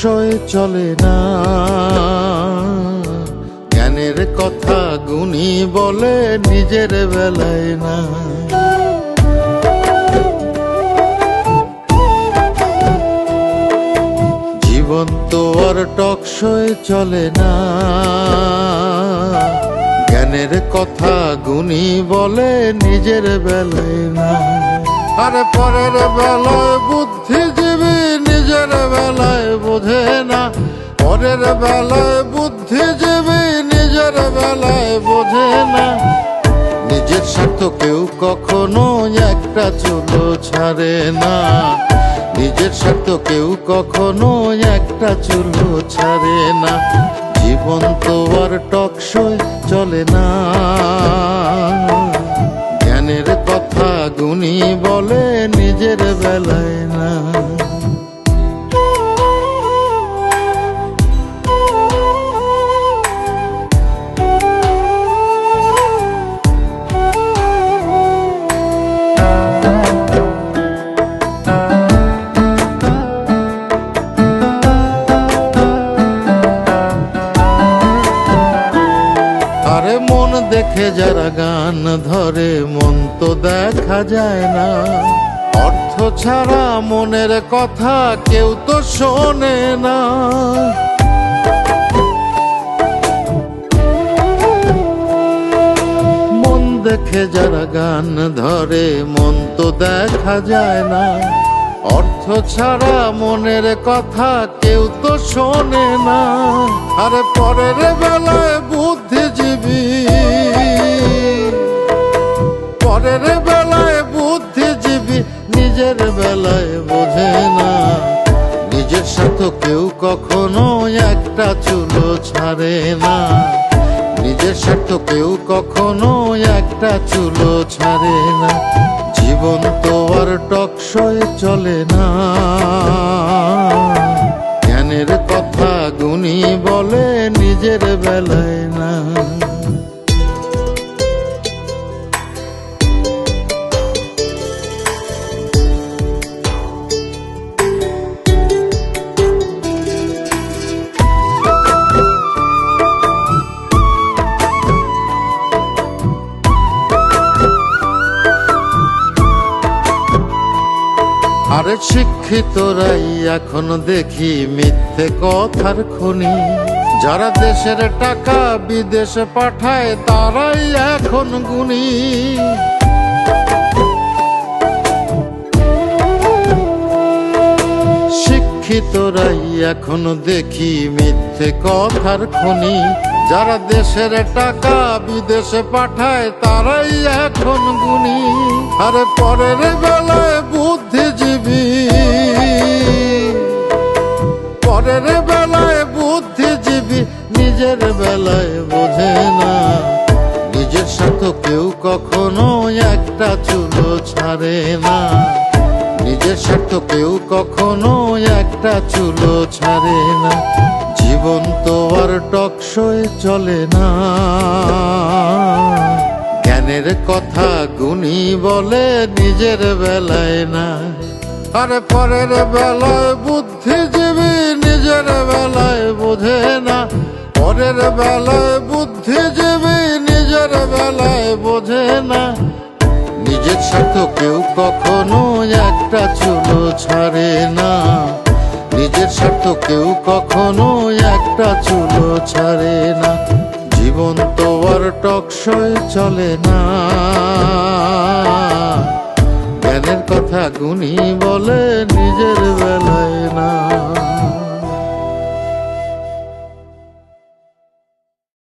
টকশোয় চলে না। জ্ঞানের কথা গুণী বলে নিজের বেলায় না। জীবন তো আর টকশোয় চলে না। জ্ঞানের কথা গুণী বলে নিজের বেলায় না। আরে পরের বেলায় বুদ্ধিজীবী নিজের বেলায় বোঝে না। পরের বেলায় বুদ্ধিজীবী নিজের বেলায় বোঝে না। নিজের স্বার্থ কেউ কখনো একটা চুলো ছাড়ে না। নিজের স্বার্থ কেউ কখনো একটা চুলো ছাড়ে না। জীবন তো আর টকশোয় চলে না। জ্ঞানের কথা গুণী বলে নিজের বেলায় না। আরে মন দেখে যারা গান ধরে মন তো দেখা যায় না। অর্থ ছাড়া মনের কথা কেউ তো শোনে না। মন দেখে যারা গান ধরে মন তো দেখা যায় না। অর্থ ছাড়া মনের কথা কেউ তো শোনে না। আরে পরের বেলায় বুদ্ধিজীবী, পরের বেলায় বুদ্ধিজীবী নিজের বেলায় বোঝে না। নিজের সাথে কেউ কখনো একটা চুলো ছাড়ে না। নিজের স্বার্থ কেউ কখনো একটা চুলো ছাড়ে না। জীবন তো আর টকশোয় চলে না। জ্ঞানের কথা গুণী বলে নিজের বেলায় না। আরে শিক্ষিতরাই এখন দেখি মিথ্যে কথার খনি। যারা দেশের টাকা বিদেশে পাঠায় তারাই এখন গুণী। শিক্ষিতরাই এখন দেখি মিথ্যে কথার খনি। যারা দেশের টাকা বিদেশে পাঠায় তারাই এখন গুণী। আরে পরের বেলায় বুদ্ধিজীবী, পরের বেলায় বুদ্ধিজীবী নিজের বেলায় বোঝে না। নিজের সাথে কেউ কখনো একটা চুলো ছাড়ে না। নিজের স্বার্থ কেউ কখনো একটা চুলো ছাড়ে না। জীবন তো আর টকশোয় চলে না। জ্ঞানের কথা গুণী বলে নিজের বেলায় না। আরে পরের বেলায় বুদ্ধিজীবী নিজের বেলায় বোঝে না। পরের বেলায় বুদ্ধিজীবী নিজের বেলায় বোঝে না। নিজের স্বার্থ কেউ কখনো একটা চুলো ছাড়ে না। নিজের স্বার্থ কেউ কখনো একটা চুলো ছাড়ে না। জীবন তো আর টকশোয় চলে না। জ্ঞানের কথা গুণী বলে নিজের বেলায় না।